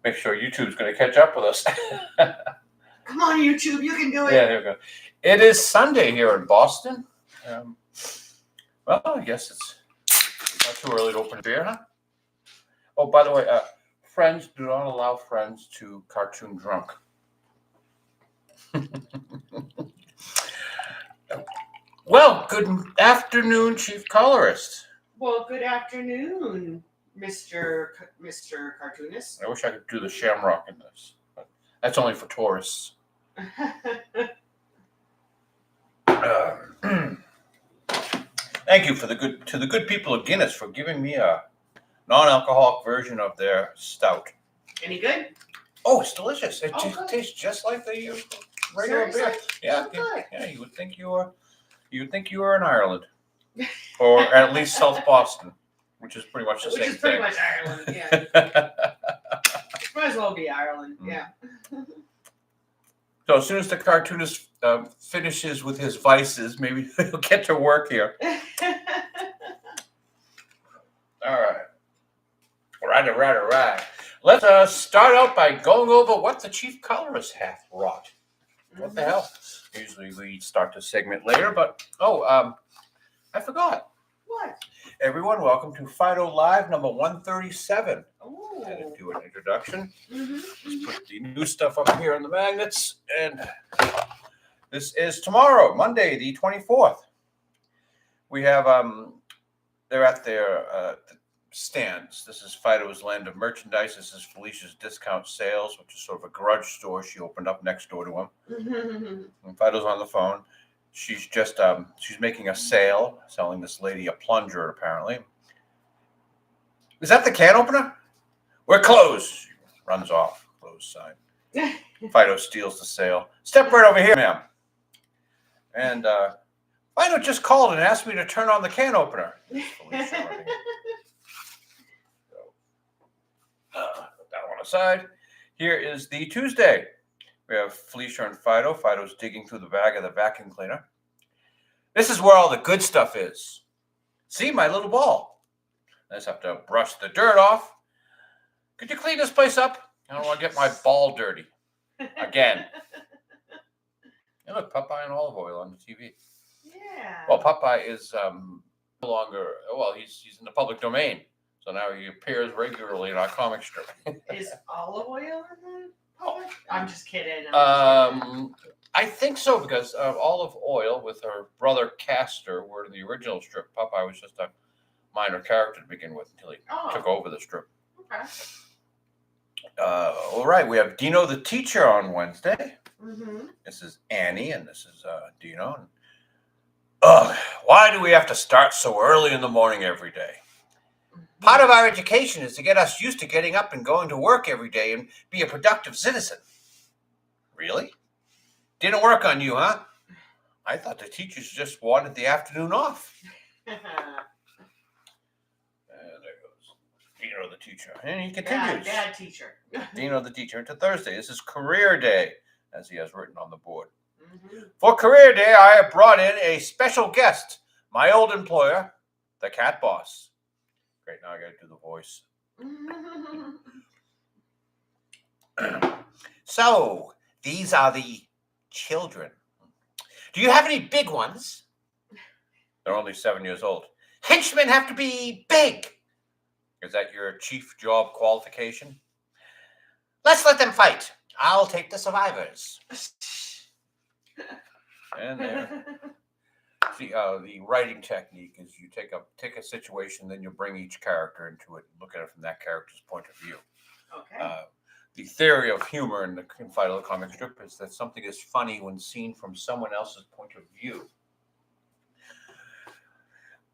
Make sure YouTube's going to catch up with us. Come on, YouTube, you can do it. Yeah, there we go. It is Sunday here in Boston. Well, I guess it's not too early to open a beer, huh? Oh, by the way, friends do not allow friends to cartoon drunk. Well, good afternoon, Chief Colorist. Well, good afternoon, Mr. Cartoonist. I wish I could do the shamrock in this, but that's only for tourists. Thank you to the good people of Guinness for giving me a non-alcoholic version of their stout. Any good? Oh, it's delicious. It tastes just like the regular beer. Yeah, yeah. You would think you were in Ireland, or at least South Boston, which is pretty much the same thing. Which is pretty much Ireland. Yeah. Might as well be Ireland. Yeah. So as soon as the cartoonist finishes with his vices, maybe he'll get to work here. All right. Let's start out by going over what the chief colorist hath wrought. What the hell? Usually we start the segment later, but I forgot. What? Everyone, welcome to Phydeaux Live number 137. Oh. I didn't do an introduction. Mm-hmm. Just put the new stuff up here on the magnets, and this is tomorrow, Monday, the 24th. We have they're at their stands. This is Phydeaux's Land of Merchandise. This is Felicia's Discount Sales, which is sort of a garage store she opened up next door to him. Mm-hmm. And Phydeaux's on the phone. She's just she's making a sale, selling this lady a plunger, apparently. Is that the can opener? We're closed. She runs off. Closed sign. Phydeaux steals the sale. Step right over here, ma'am. And Phydeaux just called and asked me to turn on the can opener. Put that one aside. Here is the Tuesday. We have Felicia and Phydeaux. Phydeaux's digging through the bag of the vacuum cleaner. This is where all the good stuff is. See, my little ball. I just have to brush the dirt off. Could you clean this place up? I don't want to get my ball dirty. Again. And look, Popeye and olive oil on the TV. Yeah. Well, Popeye is no longer, he's in the public domain. So now he appears regularly in our comic strip. Is olive oil in the public? I'm just kidding. I think so, because olive oil with her brother Castor were in the original strip. Popeye was just a minor character to begin with until he took over the strip. Okay. All right, we have Dino the Teacher on Wednesday. Mm-hmm. This is Annie, and this is Dino. Why do we have to start so early in the morning every day? Part of our education is to get us used to getting up and going to work every day and be a productive citizen. Really? Didn't work on you, huh? I thought the teachers just wanted the afternoon off. There goes Dino the Teacher. And he continues. Bad teacher. Dino the Teacher into Thursday. This is Career Day, as he has written on the board. Mm-hmm. For Career Day, I have brought in a special guest, my old employer, the Cat Boss. Great, now I got to do the voice. So, these are the children. Do you have any big ones? They're only 7 years old. Henchmen have to be big. Is that your chief job qualification? Let's let them fight. I'll take the survivors. And there. See, the writing technique is you take a situation, then you bring each character into it and look at it from that character's point of view. Okay. The theory of humor in the Phydeaux comic strip is that something is funny when seen from someone else's point of view.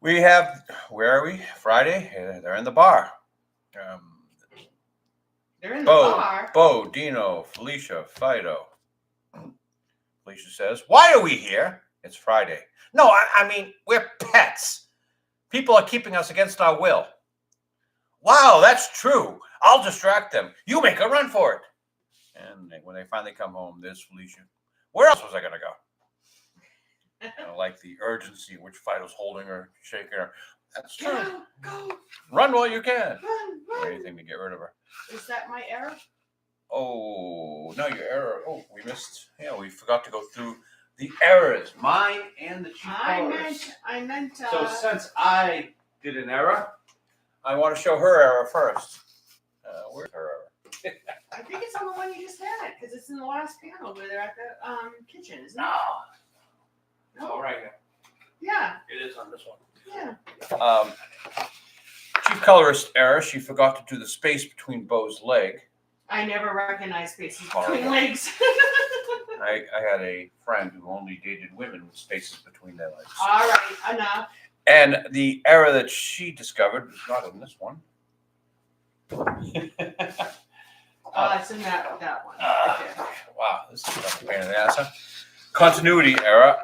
We have, where are we? Friday? They're in the bar. They're in the bar? Bo, Dino, Felicia, Phydeaux. Felicia says, why are we here? It's Friday. No, I mean, we're pets. People are keeping us against our will. Wow, that's true. I'll distract them. You make a run for it. And when they finally come home, there's Felicia. Where else was I going to go? I like the urgency in which Phydeaux's holding her, shaking her. That's true. Go. Run while you can. Run. Anything to get rid of her. Is that my error? Oh, no, your error. Oh, we missed. Yeah, we forgot to go through the errors. Mine and the chief colorist. I meant. So since I did an error, I want to show her error first. Where's her error? I think it's on the one you just had because it's in the last panel where they're at the kitchen, isn't it? No. No. All right here. Yeah. It is on this one. Yeah. Chief colorist error. She forgot to do the space between Beau's leg. I never recognized spaces between Horrible. legs. I had a friend who only dated women with spaces between their legs. All right, enough. And the error that she discovered was not in this one. It's in that one. Right there. Wow, this is a pain in the ass. Huh? Continuity error.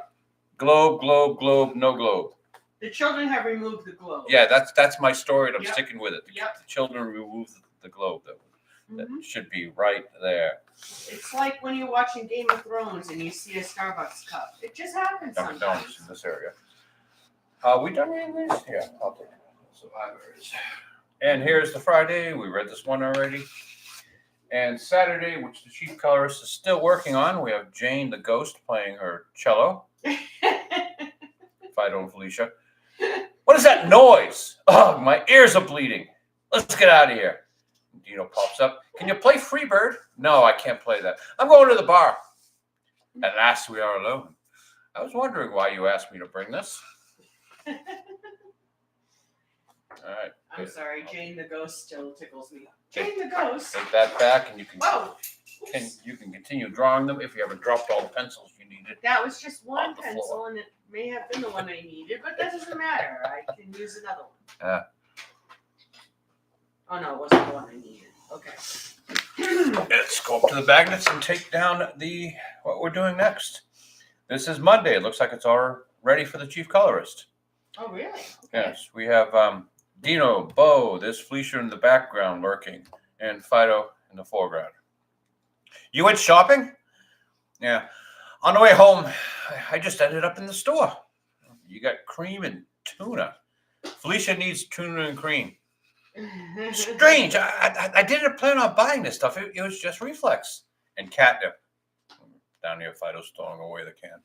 Globe, globe, globe, no globe. The children have removed the globe. Yeah, that's my story, and I'm Yep. sticking with it. Yep. The children removed the globe. That Mhm. should be right there. It's like when you're watching Game of Thrones and you see a Starbucks cup. It just happens Dunkin' sometimes. Donuts in this area. Are we done reading these? Yeah, I'll take it. Survivors. And here's the Friday. We read this one already. And Saturday, which the chief colorist is still working on, we have Jane the Ghost playing her cello. Phydeaux and Felicia. What is that noise? Oh, my ears are bleeding. Let's get out of here. Dino pops up. Can you play Freebird? No, I can't play that. I'm going to the bar. At last, we are alone. I was wondering why you asked me to bring this. All right. I'm good. sorry, Jane the Ghost still tickles me. Jane the Ghost. Take that back, and you can Whoa. Oops. continue drawing them if you haven't dropped all the pencils you needed. That was just one On the pencil, floor. and it may have been the one I needed, but that doesn't matter. I can use another one. Oh no, it wasn't the one I needed. Okay. Let's go up to the magnets and take down what we're doing next. This is Monday. It looks like it's all ready for the chief colorist. Oh really? Okay. Yes, we have Dino, Beau, there's Felicia in the background lurking, and Phydeaux in the foreground. You went shopping? Yeah. On the way home, I just ended up in the store. You got cream and tuna. Felicia needs tuna and cream. Strange. I didn't plan on buying this stuff. It was just reflex. And catnip. Down here, Phydeaux's throwing away the can.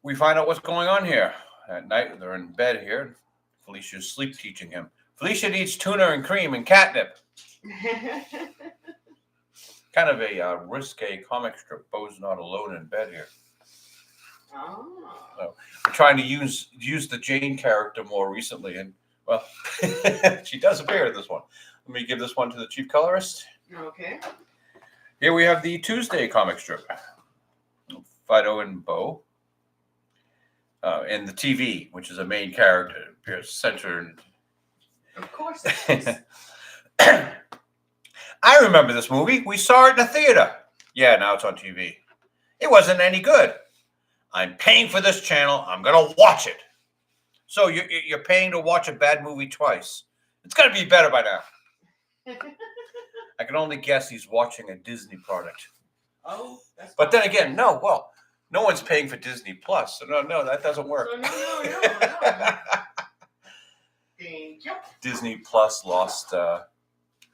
We find out what's going on here. At night, they're in bed here. Felicia's sleep teaching him. Felicia needs tuna and cream and catnip. Kind of a risque comic strip. Beau's not alone in bed here. Oh. So we're trying to use the Jane character more recently, and well, she does appear in this one. Let me give this one to the chief colorist. Okay. Here we have the Tuesday comic strip. Phydeaux and Beau. In the TV, which is a main character, it appears centered. Of course it is. I remember this movie. We saw it in the theater. Yeah, now it's on TV. It wasn't any good. I'm paying for this channel. I'm going to watch it. So you're paying to watch a bad movie twice. It's got to be better by now. I can only guess he's watching a Disney product. Oh, that's But then again, no one's paying for Disney Plus. So no, that doesn't work. So no. Thank you. Disney Plus lost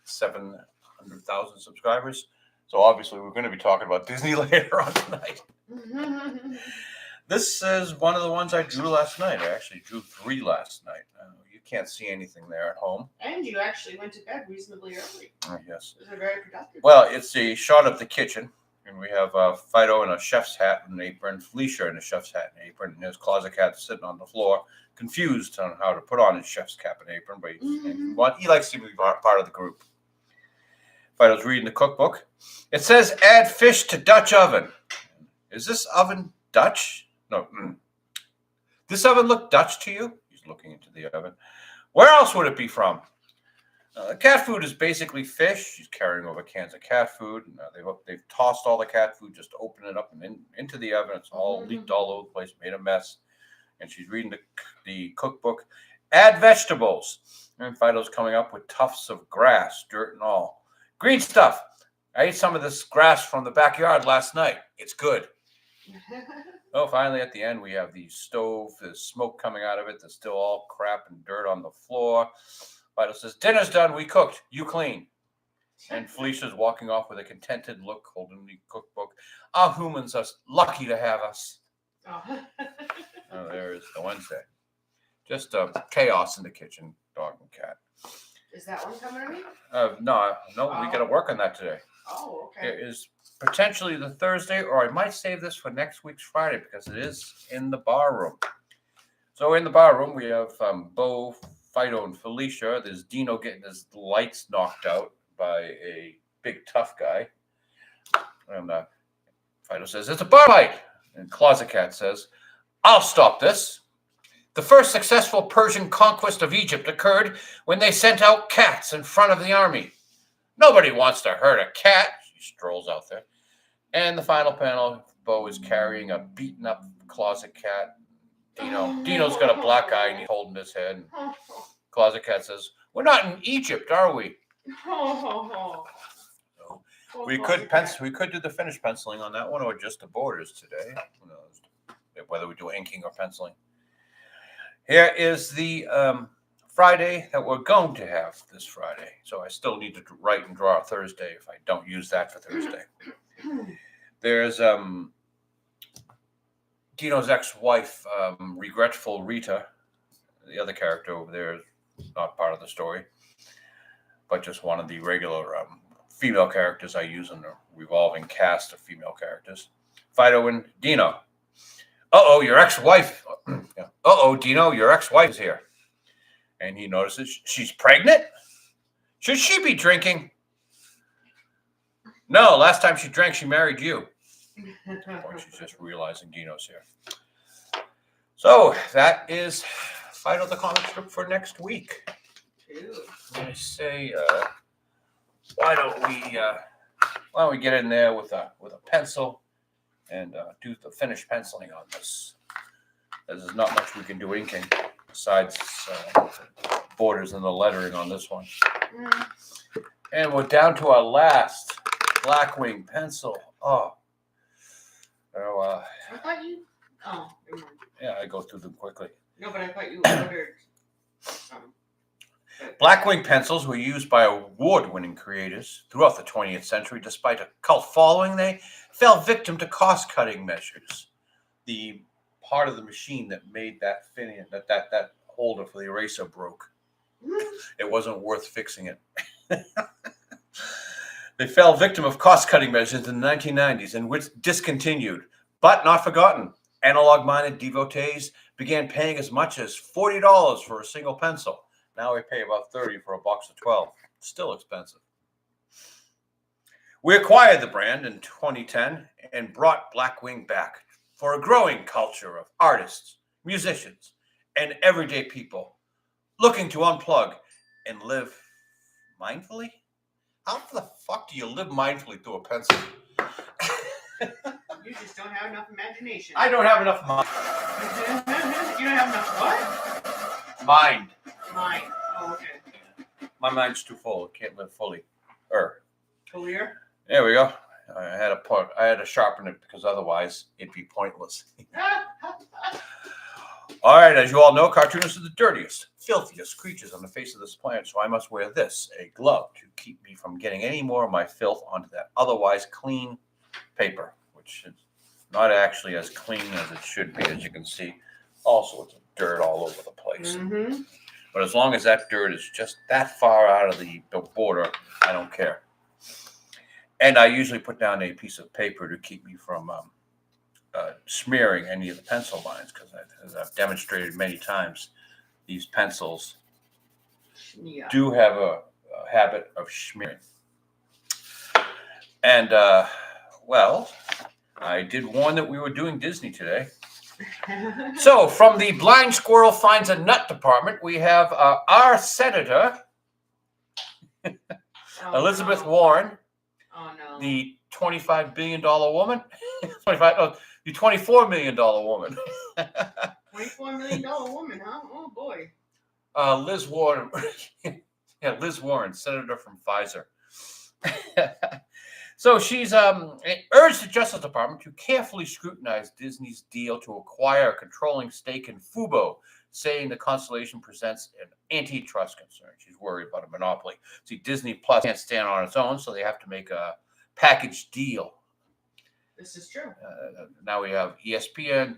700,000 subscribers. So obviously we're going to be talking about Disney later on tonight. This is one of the ones I drew last night. I actually drew 3 last night. You can't see anything there at home. And you actually went to bed reasonably early. Yes. It was a very productive. Well, it's a shot of the kitchen. And we have Phydeaux in a chef's hat and an apron, Felicia in a chef's hat and apron, and his closet cat sitting on the floor, confused on how to put on his chef's cap and apron, but he likes to be part of the group. Phydeaux's reading the cookbook. It says, add fish to Dutch oven. Is this oven Dutch? No. This oven look Dutch to you? He's looking into the oven. Where else would it be from? Cat food is basically fish. She's carrying over cans of cat food. They've tossed all the cat food, just open it up and into the oven. It's all leaked all over the place, made a mess. And she's reading the cookbook. Add vegetables. And Phydeaux's coming up with tufts of grass, dirt and all. Green stuff. I ate some of this grass from the backyard last night. It's good. Oh, finally at the end we have the stove. There's smoke coming out of it. There's still all crap and dirt on the floor. Phydeaux says, dinner's done. We cooked. You clean. And Felicia's walking off with a contented look, holding the cookbook. Our humans are lucky to have us. Oh. Oh, there's the Wednesday. Just chaos in the kitchen, dog and cat. Is that one coming to me? No, Oh. we got to work on that today. Oh, okay. It is potentially the Thursday, or I might save this for next week's Friday because it is in the bar room. So in the bar room, we have Beau, Phydeaux, and Felicia. There's Dino getting his lights knocked out by a big tough guy. And Phydeaux says, it's a bar fight. And Closet Cat says, I'll stop this. The first successful Persian conquest of Egypt occurred when they sent out cats in front of the army. Nobody wants to hurt a cat. She strolls out there. And the final panel, Beau is carrying a beaten up Closet Cat. Dino's got a black eye and he's holding his head. And Closet Cat says, we're not in Egypt, are we? So we could do the finished penciling on that one, or just the borders today. Who knows whether we do inking or penciling. Here is the Friday that we're going to have this Friday. So I still need to write and draw Thursday if I don't use that for Thursday. There's Dino's ex-wife, regretful Rita. The other character over there is not part of the story, but just one of the regular female characters I use in a revolving cast of female characters. Phydeaux and Dino. Uh-oh, your ex-wife. Uh-oh, Dino, your ex-wife is here. And he notices she's pregnant? Should she be drinking? No, last time she drank, she married you. Or she's just realizing Dino's here. So that is Phydeaux the comic strip for next week. I say, why don't we get in there with a pencil and do the finished penciling on this. There's not much we can do inking besides borders and the lettering on this one. And we're down to our last Blackwing pencil. I thought you. Oh, never mind. Yeah, I go through them quickly. No, but I thought you ordered some. Blackwing pencils were used by award-winning creators throughout the 20th century. Despite a cult following, they fell victim to cost-cutting measures. The part of the machine that made that that holder for the eraser broke. It wasn't worth fixing it. They fell victim of cost-cutting measures in the 1990s and which discontinued, but not forgotten. Analog-minded devotees began paying as much as $40 for a single pencil. Now we pay about $30 for a box of 12. Still expensive. We acquired the brand in 2010 and brought Blackwing back for a growing culture of artists, musicians, and everyday people looking to unplug and live mindfully. How the fuck do you live mindfully through a pencil? You just don't have enough imagination. I don't have enough mind. You don't have enough what? Mind. Mind. Oh, okay. My mind's too full. It can't live fully. Clear? There we go. I had to sharpen it because otherwise it'd be pointless. All right, as you all know, cartoonists are the dirtiest, filthiest creatures on the face of this planet, so I must wear this, a glove, to keep me from getting any more of my filth onto that otherwise clean paper, which is not actually as clean as it should be, as you can see. All sorts of dirt all over the place. Mm-hmm. But as long as that dirt is just that far out of the border, I don't care. And I usually put down a piece of paper to keep me from smearing any of the pencil lines, because as I've demonstrated many times, these pencils do have a habit of smearing. And, well, I did warn that we were doing Disney today. So, from the Blind Squirrel Finds a Nut department, we have our senator, Elizabeth Warren, the $25 billion woman, the $24 million woman. $24 million woman, huh? Oh, boy. Liz Warren, Liz Warren, senator from Pfizer. So she's urged the Justice Department to carefully scrutinize Disney's deal to acquire a controlling stake in Phydeaux, saying the Constellation presents an antitrust concern. She's worried about a monopoly. See, Disney Plus can't stand on its own, so they have to make a package deal. This is true. Now we have ESPN,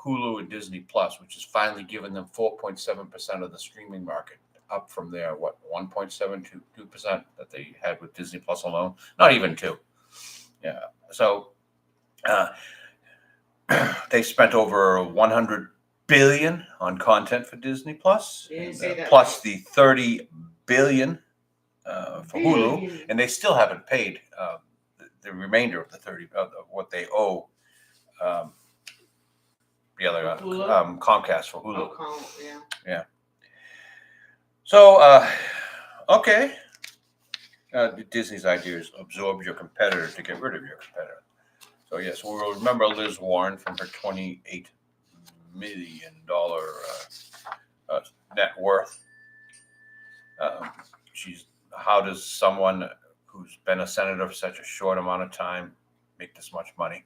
Hulu, and Disney Plus, which has finally given them 4.7% of the streaming market, up from their 1.72% that they had with Disney Plus alone. Not even 2. Yeah. So they spent over 100 billion on content for Disney Plus, plus the 30 billion for Hulu, and they still haven't paid the remainder of the 30 of what they owe the other Comcast for Hulu. Yeah. So okay, Disney's idea is absorb your competitor to get rid of your competitor. So yes, we'll remember Liz Warren from her $28 million net worth. How does someone who's been a senator for such a short amount of time make this much money?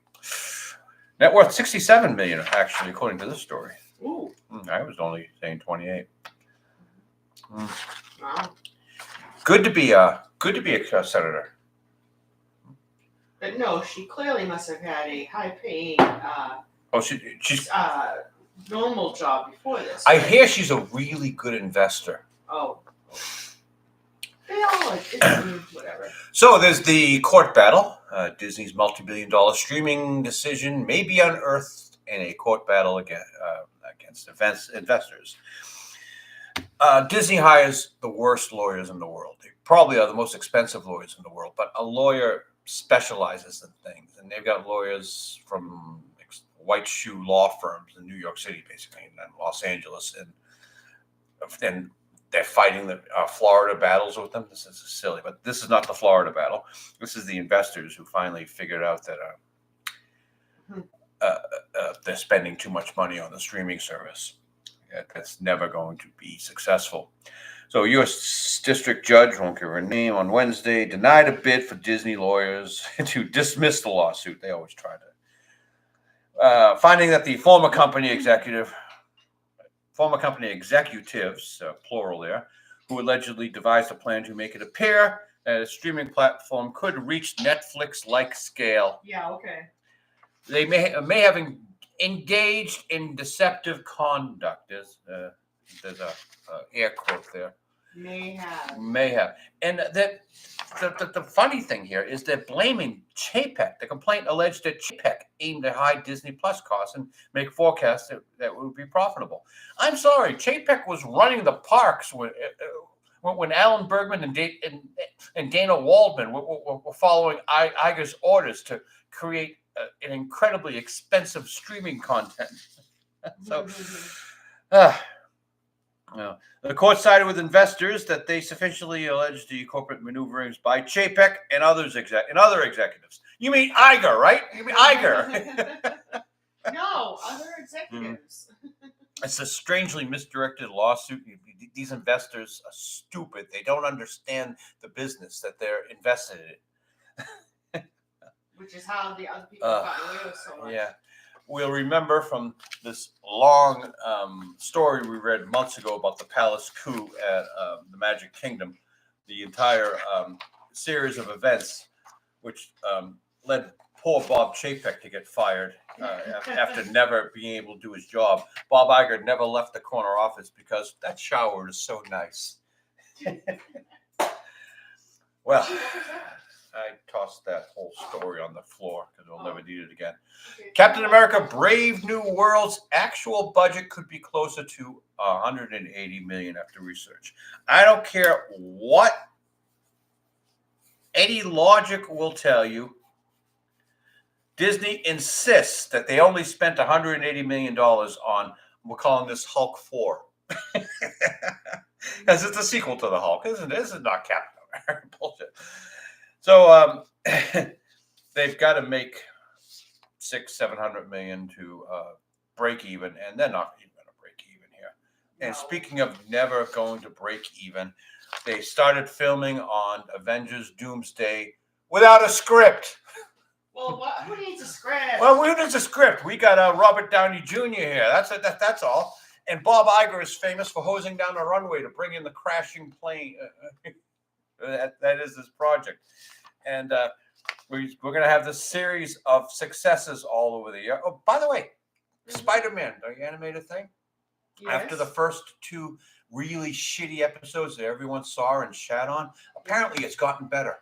Net worth $67 million, actually, according to this story. Ooh. I was only saying 28. Wow. Good to be a senator. But no, she clearly must have had a high-paying She's normal job before this. I right? hear she's a really good investor. Oh. They all whatever. So there's the court battle. Disney's multi-billion-dollar streaming decision may be unearthed in a court battle against investors. Disney hires the worst lawyers in the world. They probably are the most expensive lawyers in the world, but a lawyer specializes in things, and they've got lawyers from white shoe law firms in New York City, basically, and Los Angeles, and they're fighting the Florida battles with them. This is silly, but this is not the Florida battle. This is the investors who finally figured out that they're spending too much money on the streaming service. That's never going to be successful. So a U.S. district judge, won't give her name, on Wednesday denied a bid for Disney lawyers to dismiss the lawsuit. They always try to. Finding that the former company executives, plural there, who allegedly devised a plan to make it appear that a streaming platform could reach Netflix-like scale. Yeah, okay. They may have engaged in deceptive conduct. There's a air quote there. May have. And the funny thing here is they're blaming Chapek. The complaint alleged that Chapek aimed to hide Disney Plus costs and make forecasts that would be profitable. I'm sorry, Chapek was running the parks when Alan Bergman and Dana Waldman were following Iger's orders to create an incredibly expensive streaming content. So, the court sided with investors that they sufficiently alleged the corporate maneuverings by Chapek and other executives. You mean Iger, right? You mean Iger? No, other executives. It's a strangely misdirected lawsuit. These investors are stupid. They don't understand the business that they're invested in. Which is how the other people got away with so much. Yeah. We'll remember from this long story we read months ago about the palace coup at the Magic Kingdom, the entire series of events which led poor Bob Chapek to get fired after never being able to do his job. Bob Iger never left the corner office because that shower is so nice. Well, I tossed that whole story on the floor because we'll never need it again. Okay. Captain America: Brave New World's actual budget could be closer to $180 million after research. I don't care what any logic will tell you. Disney insists that they only spent $180 million on, we're calling this Hulk 4. Because it's a sequel to the Hulk, isn't it? This is not Captain America bullshit. So they've got to make $600-700 million to break even, and they're not even going to break even here. And speaking of never going to break even, they started filming on Avengers Doomsday without a script. Well, who needs a script? Well, who needs a script? We got Robert Downey Jr. here. That's all. And Bob Iger is famous for hosing down a runway to bring in the crashing plane. That is his project. And we're going to have this series of successes all over the year. Oh, by the way, Spider-Man, the animated thing. Yes. After the first 2 really shitty episodes that everyone saw and shat on, apparently it's gotten better.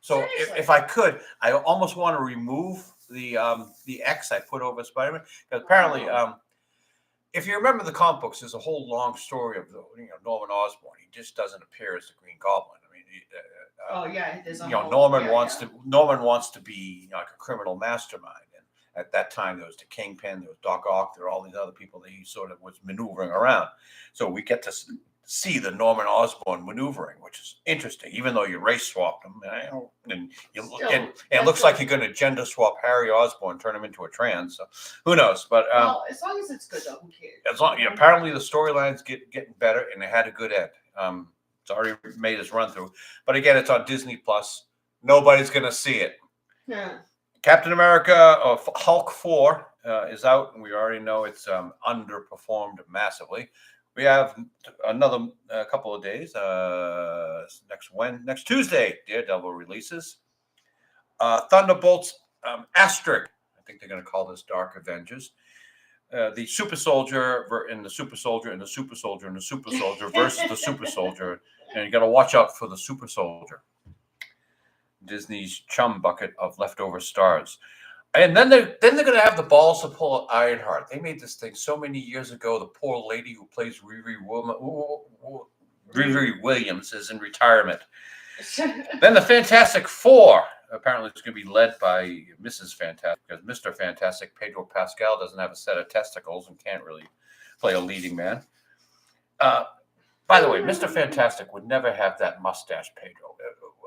So if I could, I almost want to remove the X I put over Spider-Man, because apparently, if you remember the comic books, there's a whole long story of Norman Osborn. He just doesn't appear as the Green Goblin. I mean, Norman wants to be like a criminal mastermind. At that time, there was the Kingpin, there was Doc Ock, there were all these other people that he sort of was maneuvering around. So we get to see the Norman Osborn maneuvering, which is interesting, even though you race swapped him. And it looks like you're going to gender swap Harry Osborn, turn him into a trans. So who knows? But as long as it's good, though, who cares? Apparently, the storyline's getting better, and it had a good end. It's already made its run through. But again, it's on Disney Plus. Nobody's going to see it. Yeah. Captain America Hulk 4 is out, and we already know it's underperformed massively. We have another couple of days. Next Tuesday, Daredevil releases. Thunderbolts Asterisk. I think they're going to call this Dark Avengers. The Super Soldier and the Super Soldier and the Super Soldier and the Super Soldier versus the Super Soldier, and you got to watch out for the Super Soldier. Disney's chum bucket of leftover stars. And then they're going to have the balls to pull Ironheart. They made this thing so many years ago. The poor lady who plays Riri Williams is in retirement. Then the Fantastic Four. Apparently it's going to be led by Mrs. Fantastic, because Mr. Fantastic, Pedro Pascal, doesn't have a set of testicles and can't really play a leading man. By the way, Mr. Fantastic would never have that mustache, Pedro.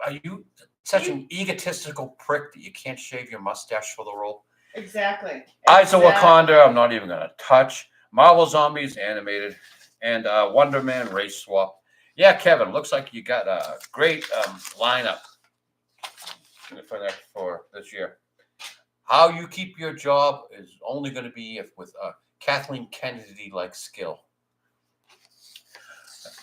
Are you such an egotistical prick that you can't shave your mustache for the role? Exactly. Eyes of Wakanda, I'm not even going to touch. Marvel Zombies animated, and Wonder Man race swap. Yeah, Kevin, looks like you got a great lineup for this year. How you keep your job is only going to be with Kathleen Kennedy-like skill.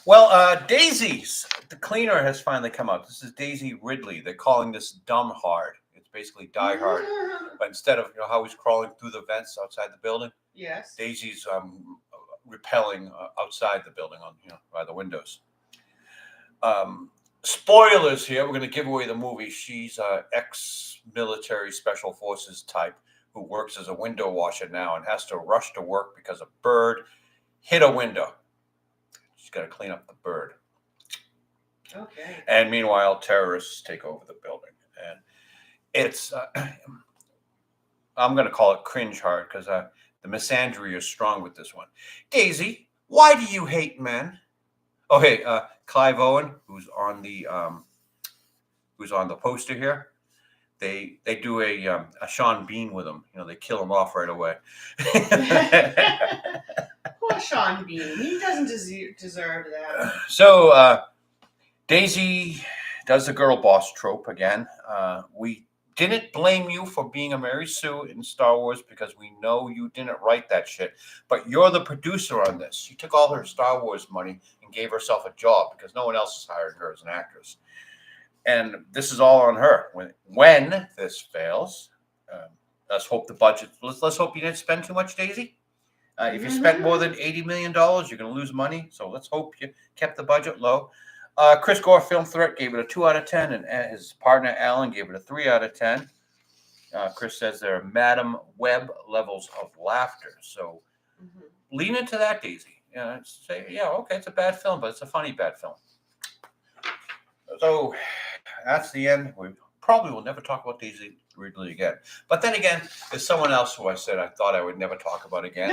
Well, Daisy's, the cleaner has finally come out. This is Daisy Ridley. They're calling this Dumb Hard. It's basically Die Hard. But instead of how he's crawling through the vents outside the building, yes, Daisy's repelling outside the building by the windows. Spoilers here. We're going to give away the movie. She's an ex-military special forces type who works as a window washer now and has to rush to work because a bird hit a window. She's got to clean up the bird. Okay. And meanwhile, terrorists take over the building. And it's, I'm going to call it cringe hard because the misandry is strong with this one. Daisy, why do you hate men? Oh, hey, Clive Owen, who's on the poster here. They do a Sean Bean with him. They kill him off right away. Poor Sean Bean. He doesn't deserve that. So Daisy does the girl boss trope again. We didn't blame you for being a Mary Sue in Star Wars because we know you didn't write that shit. But you're the producer on this. She took all her Star Wars money and gave herself a job because no one else has hired her as an actress. And this is all on her. When this fails, let's hope the budget. Let's hope you didn't spend too much, Daisy. If you spent more than $80 million, you're going to lose money. So let's hope you kept the budget low. Chris Gore Film Threat gave it a 2 out of 10, and his partner Alan gave it a 3 out of 10. Chris says there are Madam Web levels of laughter. So lean into that, Daisy. Say, okay, it's a bad film, but it's a funny bad film. So that's the end. We probably will never talk about Daisy Ridley again. But then again, there's someone else who I said I thought I would never talk about again.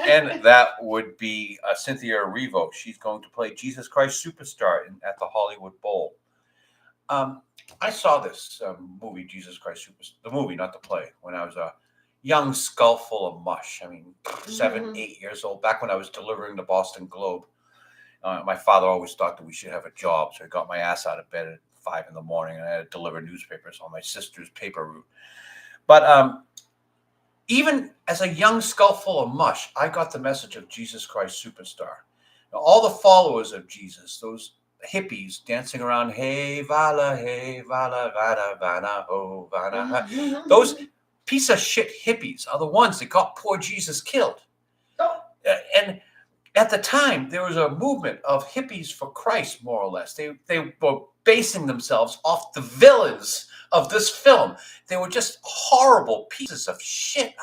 And that would be Cynthia Erivo. She's going to play Jesus Christ Superstar at the Hollywood Bowl. I saw this movie, Jesus Christ Superstar, the movie, not the play, when I was a young skull full of mush. I mean, 7, 8 years old, back when I was delivering the Boston Globe. My father always thought that we should have a job, so he got my ass out of bed at 5 in the morning, and I had to deliver newspapers on my sister's paper route. But Even as a young skull full of mush, I got the message of Jesus Christ Superstar. Now, all the followers of Jesus, those hippies dancing around, hey, Vala, Vada, Vana, ho, Vana, ha. Those piece of shit hippies are the ones that got poor Jesus killed. And at the time, there was a movement of hippies for Christ, more or less. They were basing themselves off the villains of this film. They were just horrible pieces of shit.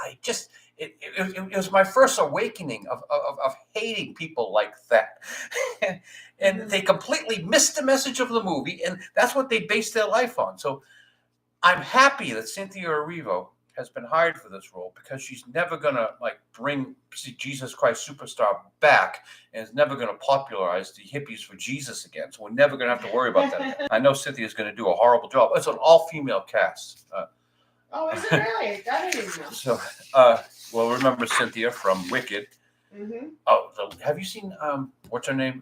It was my first awakening of hating people like that. And they completely missed the message of the movie, and that's what they based their life on. So I'm happy that Cynthia Erivo has been hired for this role, because she's never gonna bring Jesus Christ Superstar back, and is never gonna popularize the hippies for Jesus again. So we're never gonna have to worry about that again. I know Cynthia's gonna do a horrible job. It's an all-female cast. Oh, is it really? That I didn't know. So, well, remember Cynthia from Wicked. Mm-hmm. Oh, have you seen what's her name?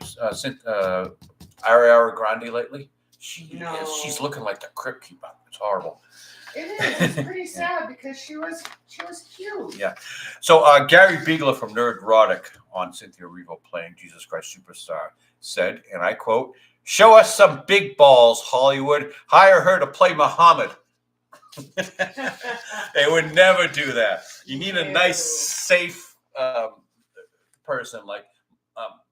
Ariana Grande lately? She's looking like the Crypt Keeper. It's horrible. It is. It's pretty sad because she was cute. Yeah. So Gary Biegler from Nerdrotic on Cynthia Erivo playing Jesus Christ Superstar said, and I quote, "Show us some big balls, Hollywood. Hire her to play Muhammad." They would never do that. You need a nice, safe person like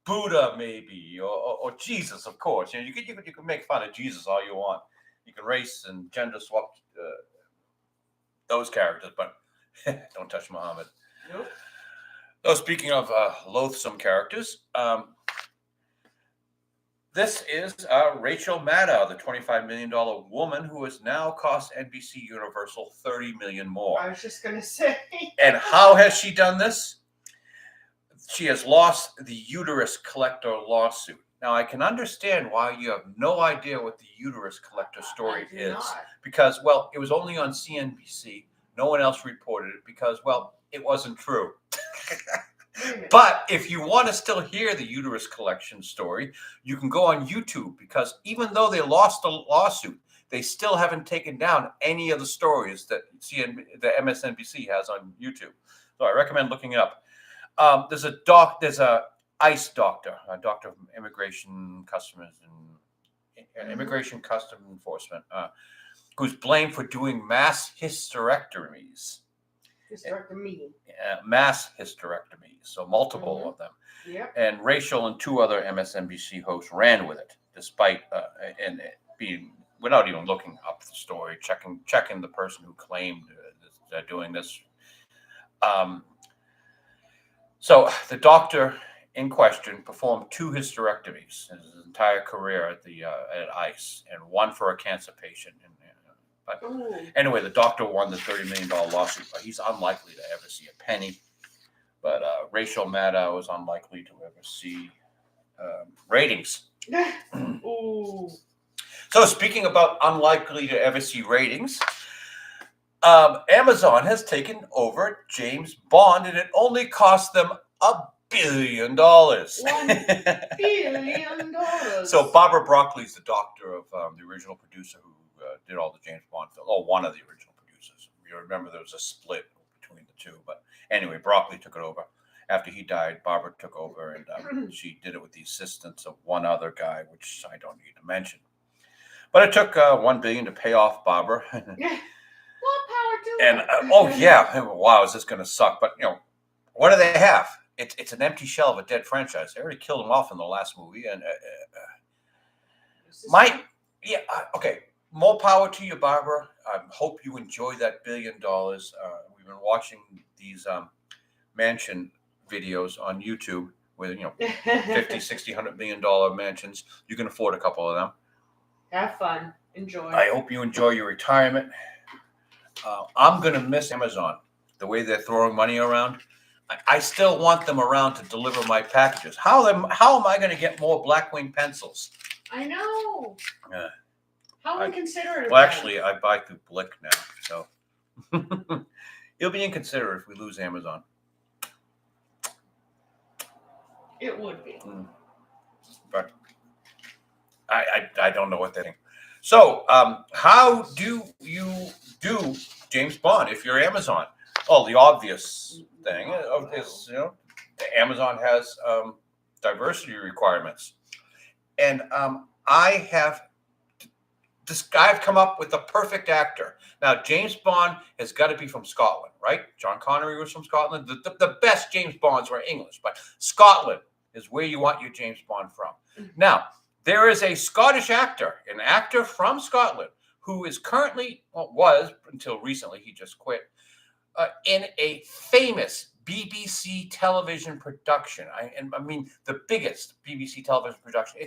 Buddha, maybe, or Jesus, of course. You can make fun of Jesus all you want. You can race and gender swap those characters, but don't touch Muhammad. Nope. So speaking of loathsome characters, this is Rachel Maddow, the $25 million woman who has now cost NBC Universal $30 million more. I was just going to say. And how has she done this? She has lost the uterus collector lawsuit. Now, I can understand why you have no idea what the uterus collector story is. Because, well, it was only on CNBC. No one else reported it because, well, it wasn't true. But if you want to still hear the uterus collection story, you can go on YouTube, because even though they lost the lawsuit, they still haven't taken down any of the stories that the MSNBC has on YouTube. So I recommend looking it up. There's a ICE doctor, a doctor of immigration customs enforcement, who's blamed for doing mass hysterectomies. Mass hysterectomies, so multiple of them. Yep. And Rachel and two other MSNBC hosts ran with it, despite and being, without even looking up the story, checking the person who claimed they're doing this. So the doctor in question performed 2 hysterectomies in his entire career at ICE, and one for a cancer patient. But anyway, the doctor won the $30 million lawsuit. But he's unlikely to ever see a penny. But Rachel Maddow is unlikely to ever see ratings. Ooh. So speaking about unlikely to ever see ratings, Amazon has taken over James Bond, and it only cost them $1 billion. $1 billion. So Barbara Broccoli's the doctor of the original producer who did all the James Bond films. Oh, one of the original producers. You remember there was a split between the two. But anyway, Broccoli took it over. After he died, Barbara took over, and she did it with the assistance of one other guy, which I don't need to mention. But it took $1 billion to pay off Barbara. What power to And it? wow, is this going to suck? But what do they have? It's an empty shell of a dead franchise. They already killed him off in the last movie, and okay. More power to you, Barbara. I hope you enjoy that $1 billion. We've been watching these mansion videos on YouTube with 50, 60, $100 million mansions. You can afford a couple of them. Have fun. Enjoy. I hope you enjoy your retirement. I'm going to miss Amazon, the way they're throwing money around. I still want them around to deliver my packages. How am I going to get more Blackwing pencils? I know. How inconsiderate. Well, actually, I buy through Blick now, so it'll be inconsiderate if we lose Amazon. It would be. But I don't know what they think. So, how do you do James Bond if you're Amazon? Oh, the obvious thing is, Amazon has diversity requirements, and I've come up with the perfect actor. Now, James Bond has got to be from Scotland, right? John Connery was from Scotland. The best James Bonds were English, but Scotland is where you want your James Bond from. Now, there is a Scottish actor, an actor from Scotland, who is currently, was until recently, he just quit, in a famous BBC television production. I mean, the biggest BBC television production.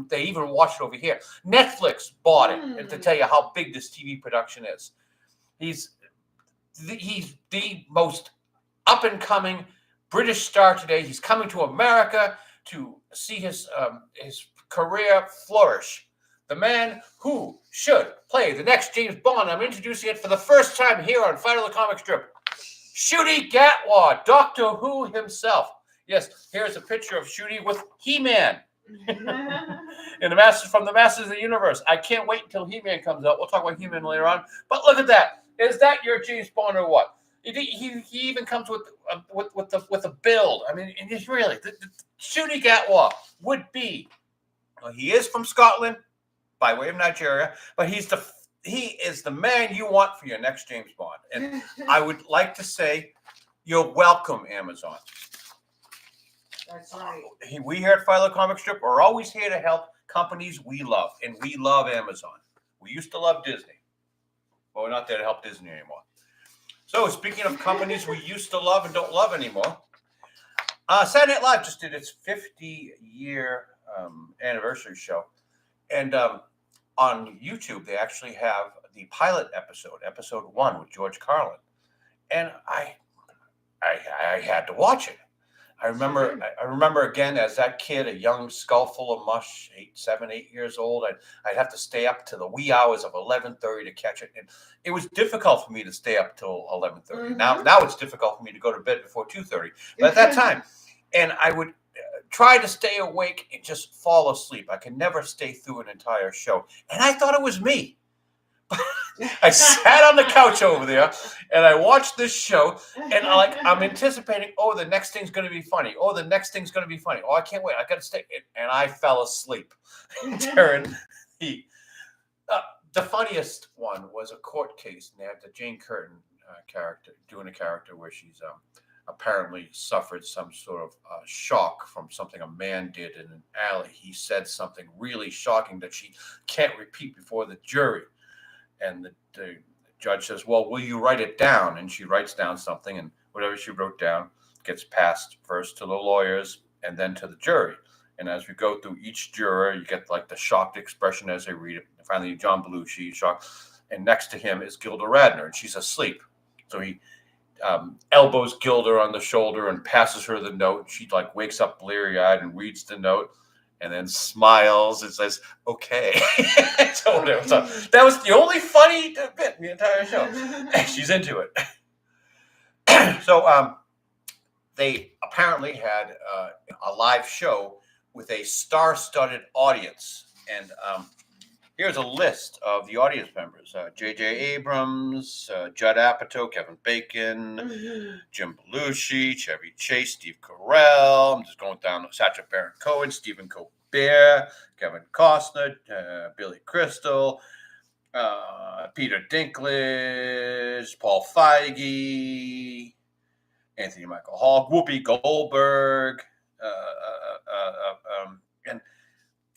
They even watch it over here. Netflix bought it, and to tell you how big this TV production is. He's the most up and coming British star today. He's coming to America to see his career flourish. The man who should play the next James Bond. I'm introducing it for the first time here on Phydeaux the Comic Strip. Ncuti Gatwa, Doctor Who himself. Yes, here's a picture of Ncuti with He-Man in from the Masters of the Universe. I can't wait until He-Man comes out. We'll talk about He-Man later on. But look at that. Is that your James Bond or what? He even comes with a build. I mean, it's really Ncuti Gatwa would be. Well, he is from Scotland, by way of Nigeria, but he is the man you want for your next James Bond. And I would like to say, you're welcome, Amazon. That's right. We here at Phydeaux Comic Strip are always here to help companies we love, and we love Amazon. We used to love Disney, but we're not there to help Disney anymore. So speaking of companies we used to love and don't love anymore, Saturday Night Live just did its 50-year anniversary show, and on YouTube they actually have the pilot episode 1 with George Carlin, and I had to watch it. I remember again as that kid, a young skull full of mush, 7, 8 years old. I'd have to stay up to the wee hours of 11:30 to catch it, and it was difficult for me to stay up till 11:30. Mm-hmm. Now it's difficult for me to go to bed before 2:30. But at that time, and I would try to stay awake and just fall asleep. I could never stay through an entire show, and I thought it was me. I sat on the couch over there and I watched this show, and I'm anticipating, the next thing's going to be funny. The next thing's going to be funny. I can't wait. I got to stay. And I fell asleep during the funniest one was a court case, and they had the Jane Curtin character doing a character where she's apparently suffered some sort of shock from something a man did in an alley. He said something really shocking that she can't repeat before the jury. And the judge says, well, will you write it down? And she writes down something, and whatever she wrote down gets passed first to the lawyers and then to the jury. And as we go through each juror, you get like the shocked expression as they read it. And finally, John Belushi, shocked. And next to him is Gilda Radner, and she's asleep. So he elbows Gilda on the shoulder and passes her the note. She wakes up bleary-eyed and reads the note, and then smiles and says, okay. So that was the only funny bit in the entire show. She's into it. So they apparently had a live show with a star-studded audience. And here's a list of the audience members. J.J. Abrams, Judd Apatow, Kevin Bacon, Jim Belushi, Chevy Chase, Steve Carell. I'm just going down. Sacha Baron Cohen, Stephen Colbert, Kevin Costner, Billy Crystal, Peter Dinklage, Paul Feige, Anthony Michael Hall, Whoopi Goldberg, and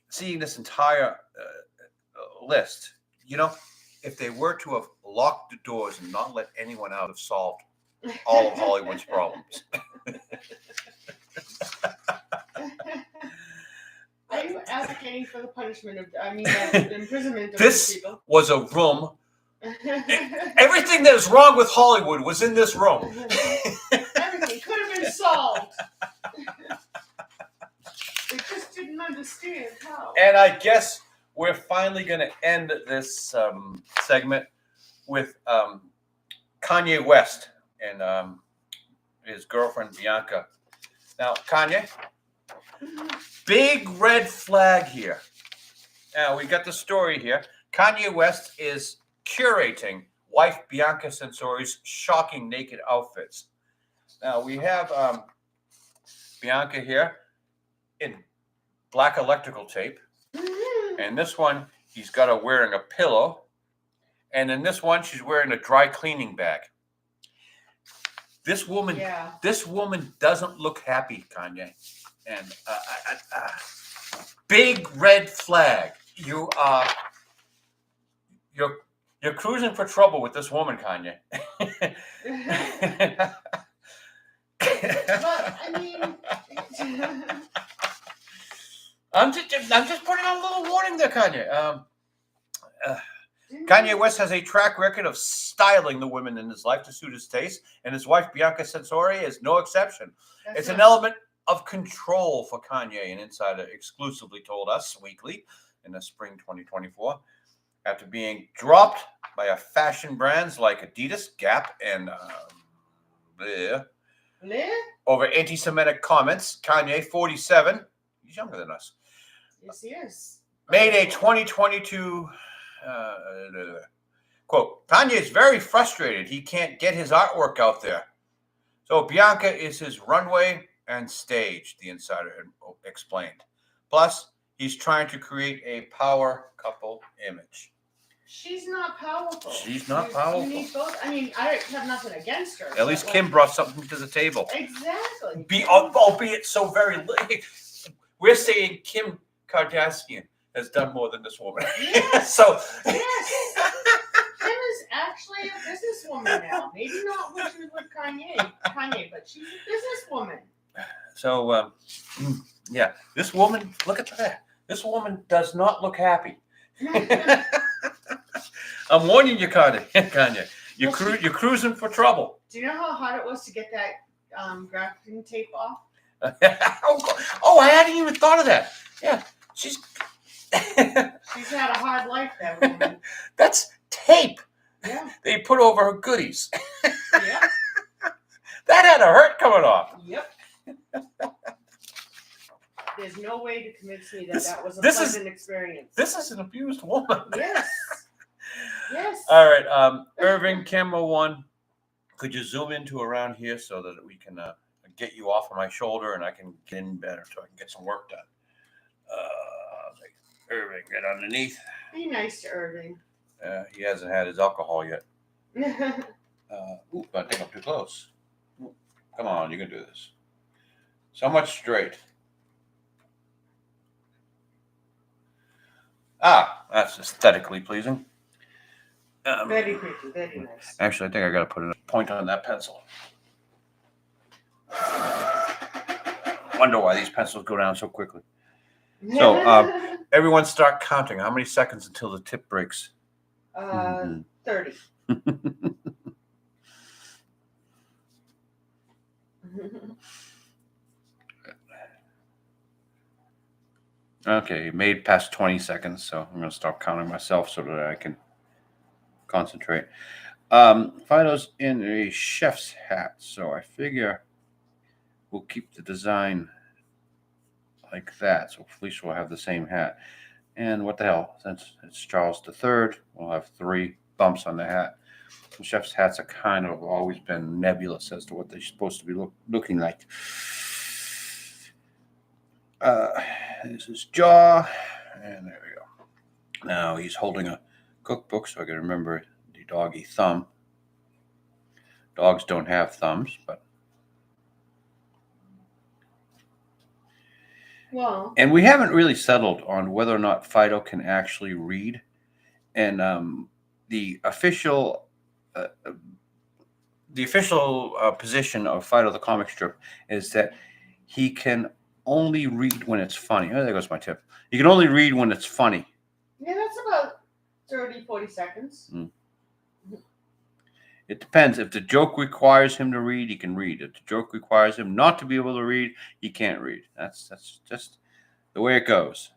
seeing this entire list, if they were to have locked the doors and not let anyone out, have solved all of Hollywood's problems. Are you advocating for the punishment of, the imprisonment of This these people? was a room. Everything that is wrong with Hollywood was in this room. Everything could have been solved. They just didn't understand how. And I guess we're finally going to end this segment with Kanye West and his girlfriend Bianca. Now, Kanye, big red flag here. Now, we got the story here. Kanye West is curating wife Bianca Censori's shocking naked outfits. Now we have Bianca here in black electrical tape. And this one, he's got her wearing a pillow. And in this one, she's wearing a dry cleaning bag. This woman doesn't look happy, Kanye. And big red flag. You're cruising for trouble with this woman, Kanye. But I mean, I'm just putting on a little warning there, Kanye. Kanye West has a track record of styling the women in his life to suit his taste, and his wife Bianca Censori is no exception. It's an element of control for Kanye, an insider exclusively told Us Weekly in the spring 2024. After being dropped by fashion brands like Adidas, Gap, and over anti-Semitic comments, Kanye, 47, he's younger than us. Yes, he is. Made a 2022 quote, Kanye is very frustrated. He can't get his artwork out there. So Bianca is his runway and stage, the insider explained. Plus, he's trying to create a power couple image. She's not powerful. She's not powerful. You need both. I mean, I have nothing against her. At least Kim brought something to the table. Exactly. Albeit so very little. We're saying Kim Kardashian has done more than this woman. Yes. So yes. Kim is actually a businesswoman now. Maybe not when she was with Kanye, but she's a businesswoman. So, yeah, this woman, look at that. This woman does not look happy. I'm warning you, Kanye. You're cruising for trouble. Do you know how hard it was to get that grafting tape off? I hadn't even thought of that. Yeah, she's had a hard life, that woman. That's tape. Yeah. They put over her goodies. Yeah. That had a hurt coming off. Yep. There's no way to convince me that was a pleasant experience. This is an abused woman. Yes. Yes. All right, Irving, camera one. Could you zoom into around here so that we can get you off of my shoulder and I can get in better so I can get some work done? Irving, get underneath. Be nice to Irving. He hasn't had his alcohol yet. I think I'm too close. Come on, you can do this. So much straight. That's aesthetically pleasing. Very pretty, very nice. Actually, I think I got to put a point on that pencil. Wonder why these pencils go down so quickly. So, everyone start counting. How many seconds until the tip breaks? 30. Okay, made past 20 seconds, so I'm going to stop counting myself so that I can concentrate. Phydeaux's in a chef's hat, so I figure we'll keep the design like that. So Felicia will have the same hat. And what the hell, since it's Charles III, we'll have 3 bumps on the hat. The chef's hats are kind of always been nebulous as to what they're supposed to be looking like. This is jaw, and there we go. Now he's holding a cookbook, so I can remember the doggy thumb. Dogs don't have thumbs, but well, and we haven't really settled on whether or not Phydeaux can actually read. And the official position of Phydeaux the comic strip is that he can only read when it's funny. Oh, there goes my tip. You can only read when it's funny. Yeah, that's about 30, 40 seconds. It depends. If the joke requires him to read, he can read. If the joke requires him not to be able to read, he can't read. That's just the way it goes.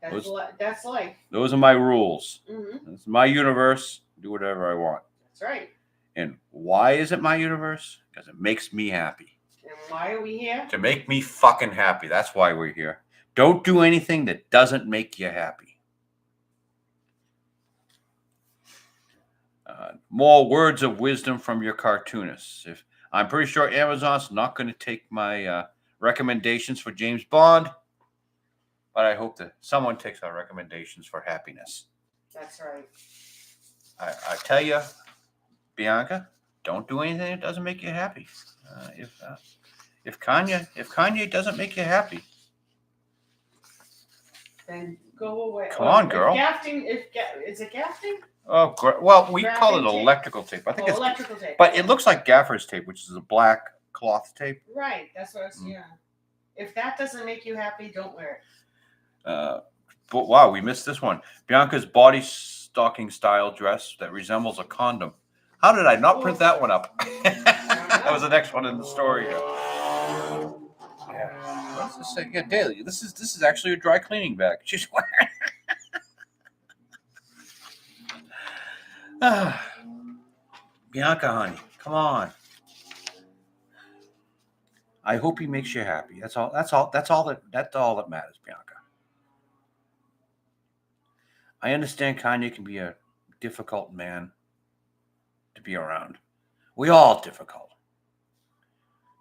That's life. Those are my rules. Mm-hmm. It's my universe. Do whatever I want. That's right. And why is it my universe? Because it makes me happy. And why are we here? To make me fucking happy. That's why we're here. Don't do anything that doesn't make you happy. More words of wisdom from your cartoonists. If I'm pretty sure Amazon's not going to take my recommendations for James Bond, but I hope that someone takes our recommendations for happiness. That's right. I tell you, Bianca, don't do anything that doesn't make you happy. If Kanye doesn't make you happy, Then go away. Come on, girl. Is it gafting? oh, well, we call it Wrapping tape? electrical tape. I think it's, Electrical tape. but it looks like gaffer's tape, which is a black cloth tape. Right. That's what I was. Yeah. If that doesn't make you happy, don't wear it. But wow, we missed this one. Bianca's body stocking style dress that resembles a condom. How did I not print that one up? That was the next one in the story. Yeah. What's this say? Yeah, Daily. This is actually a dry cleaning bag. She's wearing. Bianca, honey, come on. I hope he makes you happy. That's all that matters, Bianca. I understand Kanye can be a difficult man to be around. We all difficult.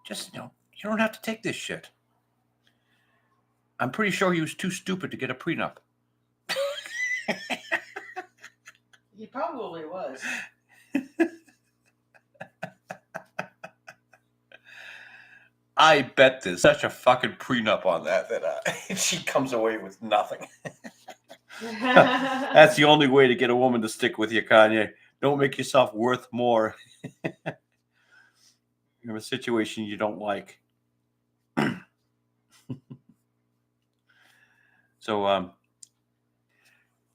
Just, you don't have to take this shit. I'm pretty sure he was too stupid to get a prenup. He probably was. I bet there's such a fucking prenup on that she comes away with nothing. That's the only way to get a woman to stick with you, Kanye. Don't make yourself worth more in a situation you don't like. So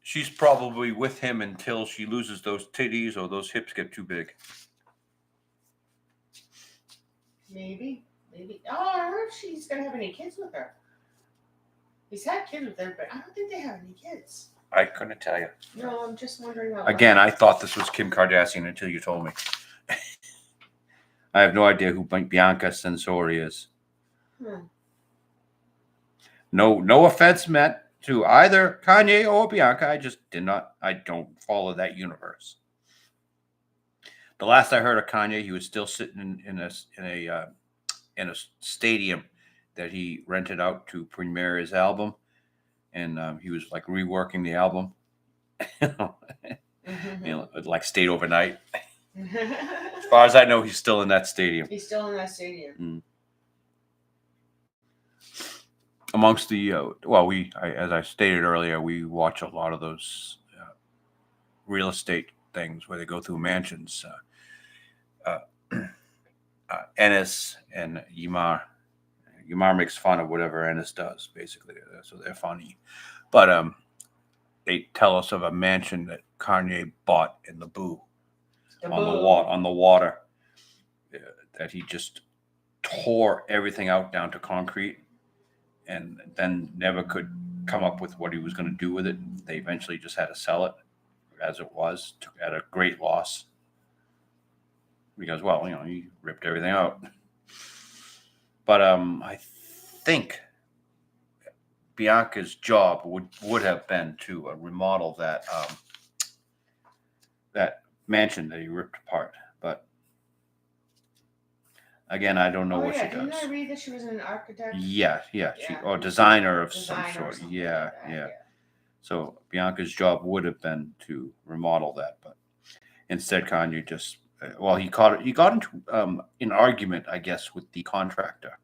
she's probably with him until she loses those titties or those hips get too big. Maybe. Oh, I don't know if she's gonna have any kids with her. He's had kids with her, but I don't think they have any kids. I couldn't tell you. No, I'm just wondering. Again, I thought this was Kim Kardashian until you told me. I have no idea who Bianca Censori is. No offense meant to either Kanye or Bianca. I don't follow that universe. The last I heard of Kanye, he was still sitting in a stadium that he rented out to premiere his album, and he was like reworking the album. Like stayed overnight. As far as I know, he's still in that stadium. He's still in that stadium. Amongst the as I stated earlier, we watch a lot of those real estate things where they go through mansions. Ennis and Yamar. Yamar makes fun of whatever Ennis does, basically, so they're funny. But they tell us of a mansion that Kanye bought in the Boo, on the water, that he just tore everything out down to concrete, and then never could come up with what he was going to do with it. They eventually just had to sell it as it was at a great loss. Because, he ripped everything out. But I think Bianca's job would have been to remodel that mansion that he ripped apart. But again, I don't know what she does. Didn't I read that she was an architect? Yeah. Or designer of some sort. Yeah. So Bianca's job would have been to remodel that, but instead Kanye just he got into an argument, I guess, with the contractor.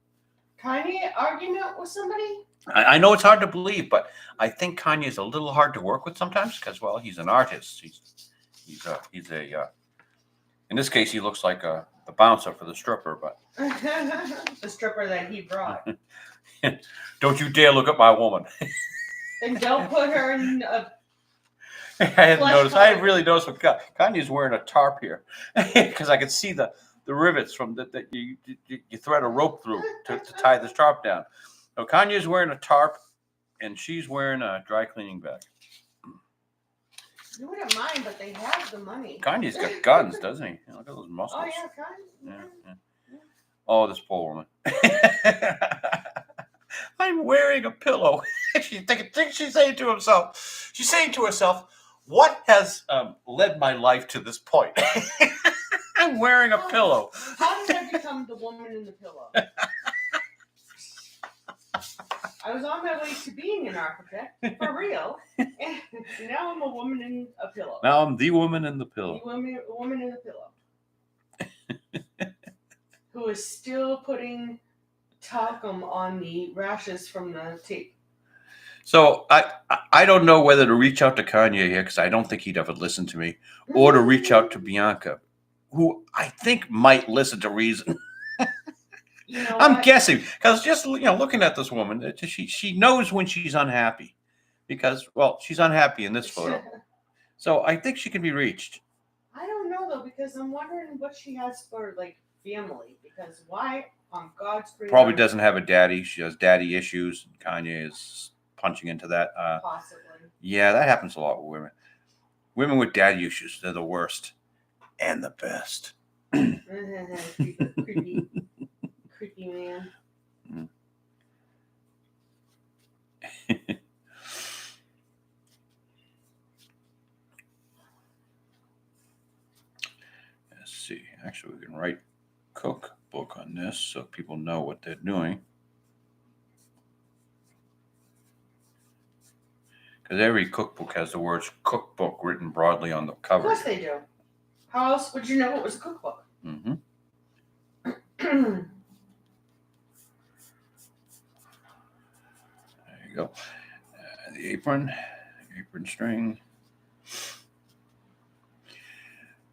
Kanye argument with somebody? I know it's hard to believe, but I think Kanye is a little hard to work with sometimes because, he's an artist. He's in this case, he looks like the bouncer for the stripper, but the stripper that he brought. Don't you dare look at my woman. And don't put her in a. I hadn't noticed. I hadn't really noticed what Kanye's wearing a tarp here because I could see the rivets from that you thread a rope through to tie this tarp down. So Kanye's wearing a tarp, and she's wearing a dry cleaning bag. You wouldn't mind, but they have the money. Kanye's got guns, doesn't he? Look at those muscles. Oh yeah, Kanye. Yeah. Oh, this poor woman. I'm wearing a pillow. She's saying to herself, What has led my life to this point? I'm wearing a pillow. How did I become the woman in the pillow? I was on my way to being an architect, for real. And now I'm a woman in a pillow. Now I'm the woman in the pillow. A woman in the pillow. Who is still putting talcum on the rashes from the tape. So I don't know whether to reach out to Kanye here, because I don't think he'd ever listen to me, or to reach out to Bianca, who I think might listen to reason. You know I'm what? guessing, because just looking at this woman, she knows when she's unhappy, because she's unhappy in this photo. So I think she can be reached. I don't know though, because I'm wondering what she has for like family. Because why on God's green Probably earth- doesn't have a daddy. She has daddy issues. Kanye is punching into that. possibly. Yeah, that happens a lot with women. Women with daddy issues, they're the worst and the best. Creepy man. Let's see. Actually, we can write cookbook on this so people know what they're doing. Because every cookbook has the words cookbook written broadly on the Of cover. course they do. How else would you know it was a cookbook? Mm-hmm. Mm-hmm. There you go. The apron string.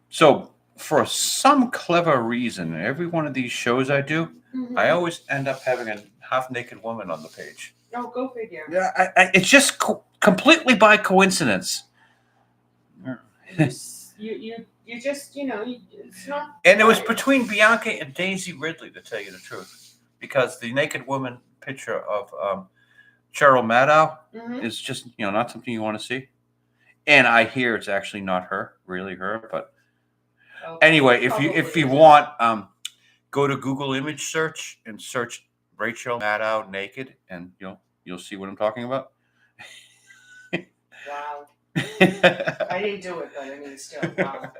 So, for some clever reason, every one of these shows I do, I always end up having a half-naked woman on the page. Oh, go figure. Yeah, it's just completely by coincidence. You just, it's not. And it was between Bianca and Daisy Ridley, to tell you the truth, because the naked woman picture of Cheryl Maddow is just, not something you want to see. And I hear it's actually not really her. But anyway, if you want, go to Google image search and search Rachel Maddow naked, and you'll see what I'm talking about. Wow. I didn't do it, but I mean, still, wow.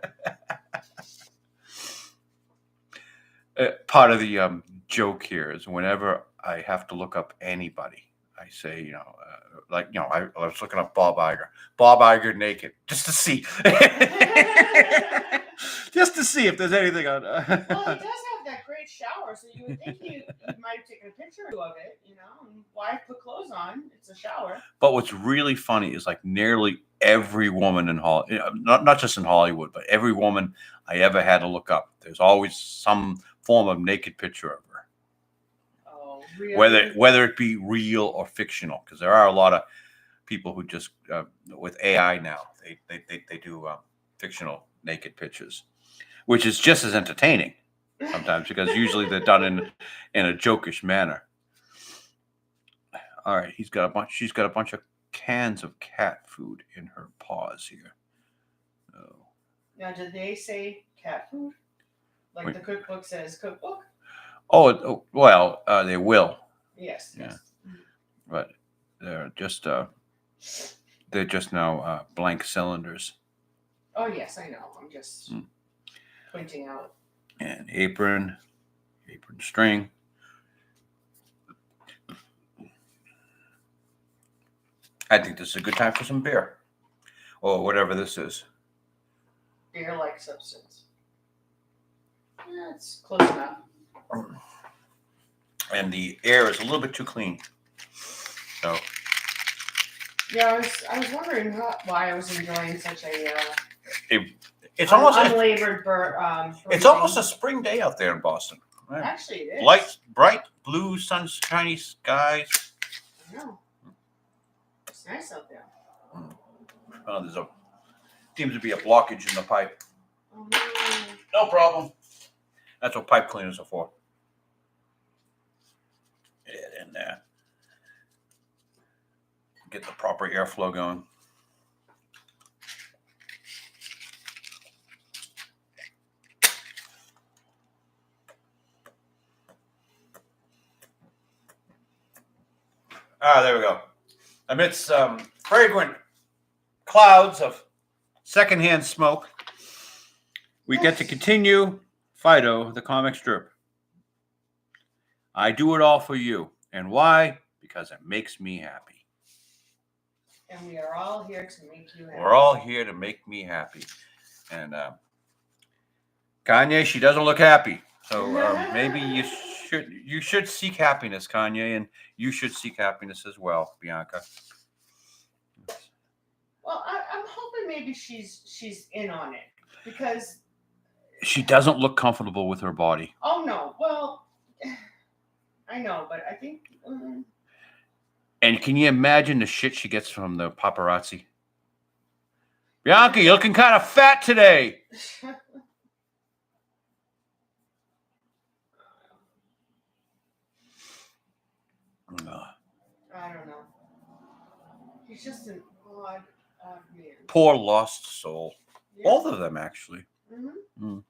Part of the joke here is whenever I have to look up anybody, I say, I was looking up Bob Iger naked, just to see, if there's anything on. Well, he does have that great shower, so you would think you might have taken a picture of it, and why put clothes on? It's a shower. But what's really funny is like nearly every woman in Hollywood, not just in Hollywood, but every woman I ever had to look up, there's always some form of naked picture of her. Oh, really? Whether it be real or fictional, because there are a lot of people who just with AI now they do fictional naked pictures, which is just as entertaining sometimes, because usually they're done in a jokish manner. All right, she's got a bunch of cans of cat food in her paws here. Oh. Now, did they say cat food? Like the cookbook says cookbook? Oh well, they will. Yes. Yeah. But they're just now blank cylinders. Oh yes, I know. I'm just pointing out. And apron string. I think this is a good time for some beer, or whatever this is. Beer-like substance. Yeah, it's close enough. And the air is a little bit too clean. So. Yeah, I was wondering why I was enjoying such a. It's almost unlabored it's almost a spring day out there in Boston. Right? Actually, it is. Light, bright blue, sunshiny skies. I know. It's nice out there. Oh, seems to be a blockage in the pipe. Oh, no. No problem. That's what pipe cleaners are for. Get it in there. Get the proper airflow going. There we go. Amidst fragrant clouds of secondhand smoke, we get to continue Phydeaux, the comic strip. I do it all for you. And why? Because it makes me happy. And we are all here to make you happy. We're all here to make me happy. And Kanye, she doesn't look happy. So maybe you should seek happiness, Kanye, and you should seek happiness as well, Bianca. Well, I'm hoping maybe she's in on it because she doesn't look comfortable with her body. Oh no, well, I know, but I think. And can you imagine the shit she gets from the paparazzi? Bianca, you're looking kind of fat today. I don't know. He's just an odd man. Poor lost soul. Yeah. Both of them, actually. Mm-hmm. Mm.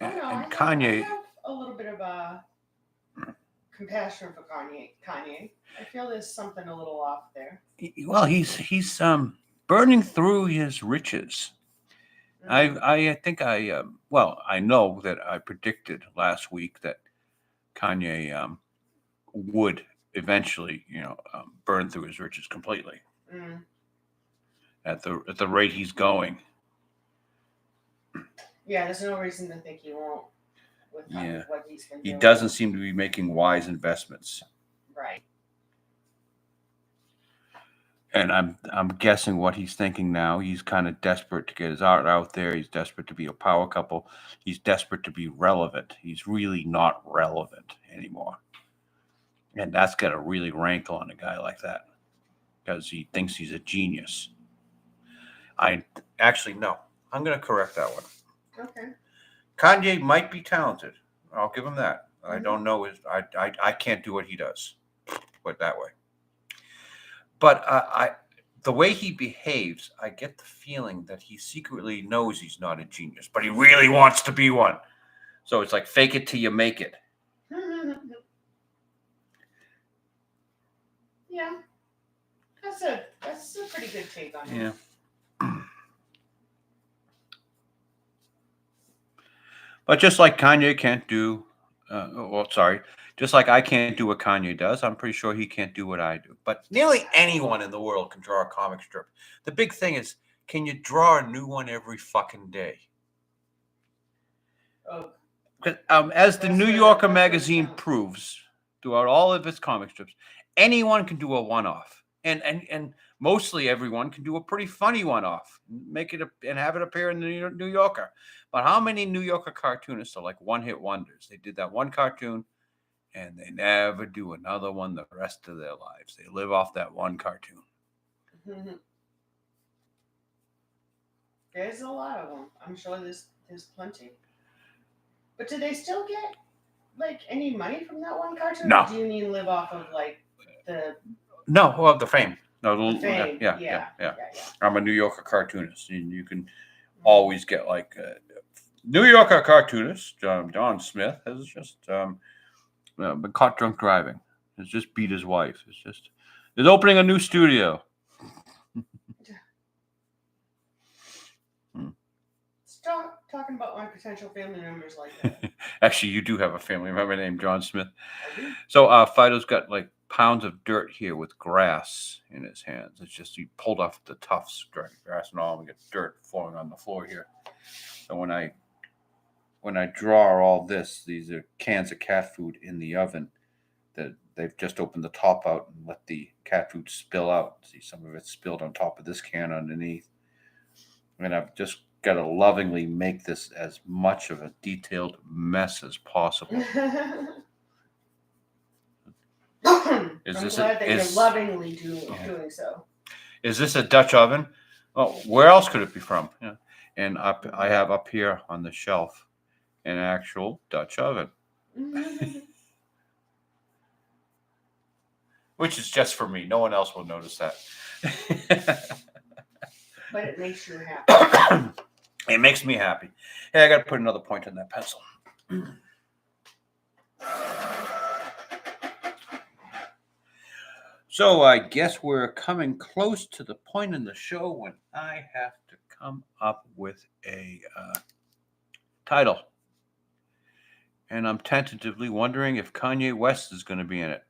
And Kanye. I have a little bit of a compassion for Kanye. I feel there's something a little off there. Well, he's burning through his riches. Mm-hmm. I think I know that I predicted last week that Kanye would eventually, burn through his riches completely. Mm. At the rate he's going. Yeah, there's no reason to think he won't. With what he's been doing. He doesn't seem to be making wise investments. Right. And I'm guessing what he's thinking now. He's kind of desperate to get his art out there. He's desperate to be a power couple. He's desperate to be relevant. He's really not relevant anymore. And that's got to really rankle on a guy like that because he thinks he's a genius. I'm going to correct that one. Okay. Kanye might be talented. I'll give him that. Mm-hmm. I don't know I can't do what he does. Put it that way. But the way he behaves, I get the feeling that he secretly knows he's not a genius, but he really wants to be one. So it's like fake it till you make it. Yeah. That's a pretty good take on it. Yeah. But just like Kanye can't do, just like I can't do what Kanye does, I'm pretty sure he can't do what I do. But nearly anyone in the world can draw a comic strip. The big thing is, can you draw a new one every fucking day? Oh. As the New Yorker magazine proves, throughout all of its comic strips, anyone can do a one-off. And mostly everyone can do a pretty funny one-off, make it and have it appear in the New Yorker. But how many New Yorker cartoonists are like one-hit wonders? They did that one cartoon, and they never do another one the rest of their lives. They live off that one cartoon. Mm-hmm. There's a lot of them. I'm sure there's plenty. But do they still get like any money from that one cartoon? No. Or do you mean live off of like the? No, well, the fame. No, the fame. Yeah. I'm a New Yorker cartoonist, and you can always get like New Yorker cartoonist John Smith has just been caught drunk driving. Has just beat his wife. Is opening a new studio. Stop talking about my potential family members like that. Actually, you do have a family member named John Smith. So Phydeaux's got like pounds of dirt here with grass in his hands. It's just he pulled off the tufts, dry grass and all, and we get dirt falling on the floor here. So when I draw all this, these are cans of cat food in the oven that they've just opened the top out and let the cat food spill out. See, some of it spilled on top of this can underneath. And I've just got to lovingly make this as much of a detailed mess as possible. I'm glad that you're lovingly doing so. Is this a Dutch oven? Well, where else could it be from? Yeah. And I have up here on the shelf an actual Dutch oven. Which is just for me. No one else will notice that. But it makes you happy. It makes me happy. Hey, I got to put another point on that pencil. So I guess we're coming close to the point in the show when I have to come up with a title. And I'm tentatively wondering if Kanye West is going to be in it.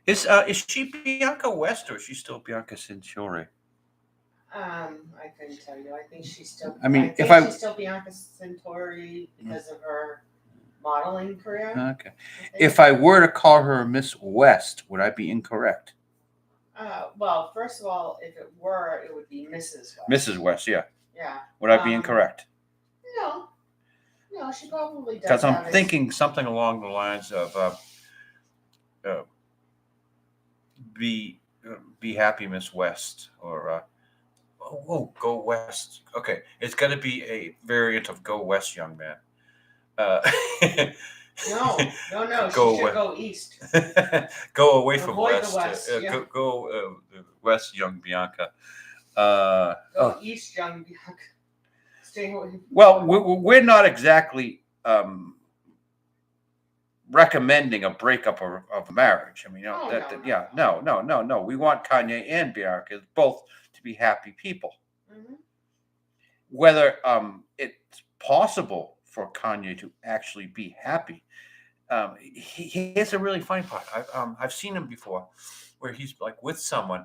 Is she Bianca West or is she still Bianca Centauri? I couldn't tell you. I think she's still. I mean, think she's still Bianca Centauri because of her modeling career. Okay. If I were to call her Miss West, would I be incorrect? Well, first of all, if it were, it would be Mrs. West. Mrs. West, yeah. Yeah. Would I be incorrect? No. No, she probably does. Because I'm thinking something along the lines of be happy, Miss West, or go West. Okay, it's got to be a variant of Go West, young man. No. Go she should go east. Go away from Avoid West. the West. Yeah. Go West, young Bianca. Go east, young Bianca. Stay away. Well, we're not exactly recommending a breakup of a marriage. I mean, no. We want Kanye and Bianca both to be happy people. Mm-hmm. Whether it's possible for Kanye to actually be happy, he has a really funny part. I've seen him before, where he's like with someone,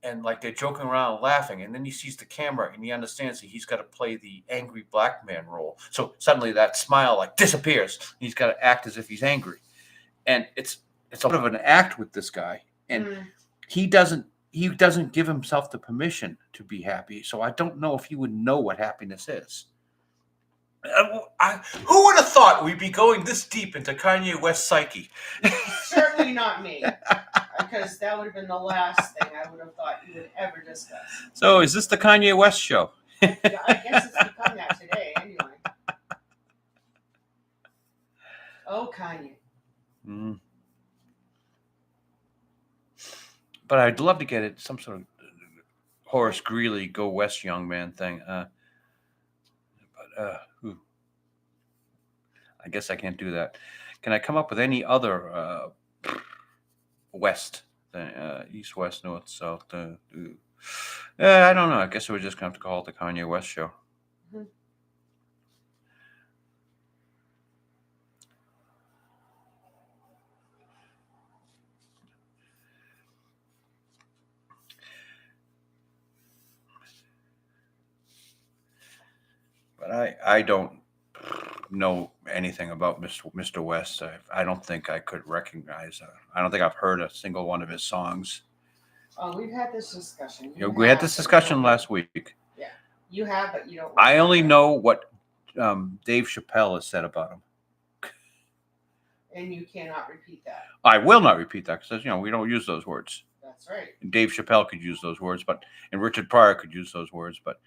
and like they're joking around, laughing, and then he sees the camera and he understands that he's got to play the angry black man role. So suddenly that smile like disappears. He's got to act as if he's angry, and it's a bit of an act with this guy, and he doesn't give himself the permission to be happy. So I don't know if he would know what happiness is. Who would have thought we'd be going this deep into Kanye West's psyche? Certainly not me, because that would have been the last thing I would have thought you would ever discuss. So is this the Kanye West show? Yeah, I guess it's become that today, anyway. Oh, Kanye. Mm. But I'd love to get it some sort of Horace Greeley "Go West, young man" thing. I guess I can't do that. Can I come up with any other West thing? East, West, North, South? I don't know. I guess we're just going to have to call it the Kanye West show. Mm-hmm. But I don't know anything about Mr. West. I don't think I could recognize. I don't think I've heard a single one of his songs. Oh, we've had this discussion. We had this discussion last week. Yeah, you have, but you don't. I only know what Dave Chappelle has said about him. And you cannot repeat that. I will not repeat that because we don't use those words. That's right. Dave Chappelle could use those words, and Richard Pryor could use those words, but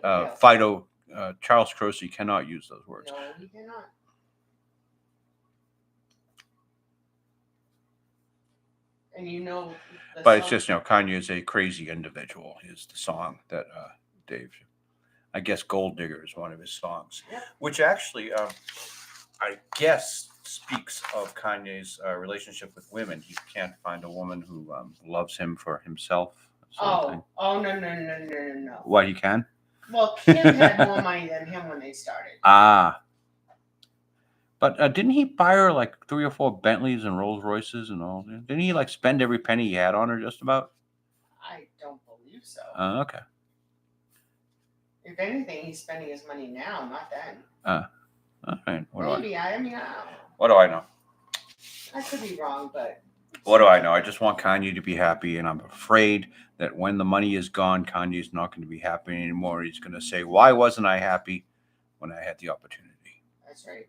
Phydeaux, Charles Croce cannot use those words. No, he cannot. And but it's just Kanye is a crazy individual. Is the song that Dave, I guess Gold Digger is one of his songs, which actually I guess speaks of Kanye's relationship with women. He can't find a woman who loves him for himself. No. What, he can? Well, Kim had more money than him when they started. But didn't he buy her like 3 or 4 Bentleys and Rolls Royces and all? Didn't he like spend every penny he had on her just about? I don't believe so. Okay. If anything, he's spending his money now, not then. All right. Maybe. I don't know. What do I know? I could be wrong, but... What do I know? I just want Kanye to be happy, and I'm afraid that when the money is gone, Kanye's not going to be happy anymore. He's going to say, why wasn't I happy when I had the opportunity? That's right.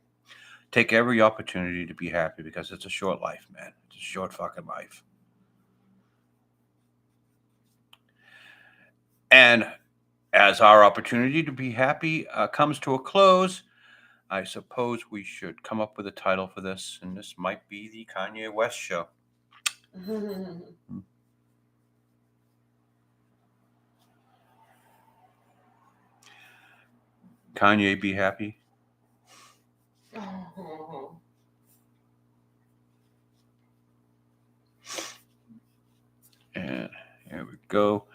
Take every opportunity to be happy because it's a short life, man. It's a short fucking life. And as our opportunity to be happy comes to a close, I suppose we should come up with a title for this, and this might be the Kanye West show. Kanye be happy? Oh. And here we go.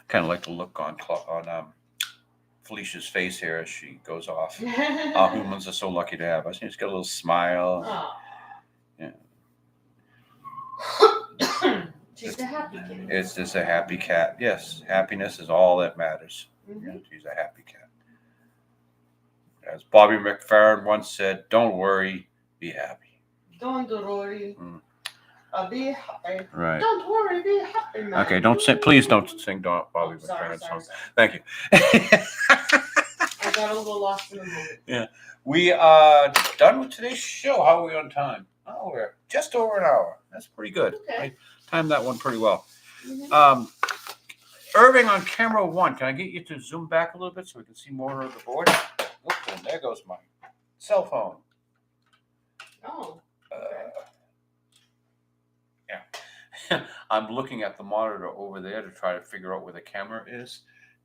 Kind of like the look on Felicia's face here as she goes off. All humans are so lucky to have us. She's got a little smile. Yeah. She's a happy kitty. It's just a happy cat. Yes, happiness is all that matters. Yeah, she's a happy cat. As Bobby McFerrin once said, "Don't worry, be happy." Don't worry. Be happy. Right. Don't worry, be happy, man. Okay, don't sing. Please don't sing Bobby McFerrin song. Thank you. I got a little lost in the moment. Yeah. We are done with today's show. How are we on time? Oh, we're just over an hour. That's pretty good. Okay. I timed that one pretty well. Irving on camera 1. Can I get you to zoom back a little bit so we can see more of the board? Oops, and there goes my cell phone. Oh. Yeah. I'm looking at the monitor over there to try to figure out where the camera is.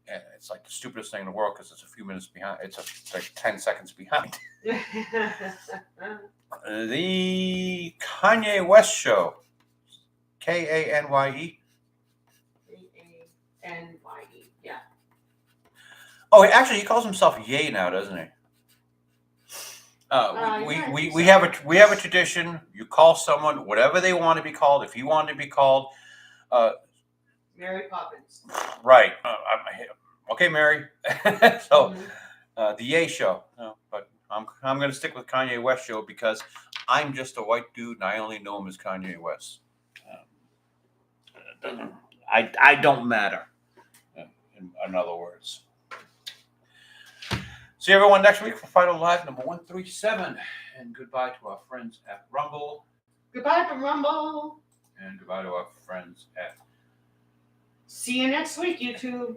And it's like the stupidest thing in the world because it's a few minutes behind. It's like 10 seconds behind. The Kanye West show. Kanye. Kanye, yeah. Oh, actually, he calls himself Ye now, doesn't he? We have a tradition. You call someone whatever they want to be called. If he wanted to be called, Mary Poppins. Right. Okay, Mary. So the Ye show. No, but I'm going to stick with Kanye West show because I'm just a white dude and I only know him as Kanye West. I don't matter. In other words. See everyone next week for Phydeaux Live number 137. And goodbye to our friends at Rumble. Goodbye from Rumble. And goodbye to our friends at... See you next week, YouTube.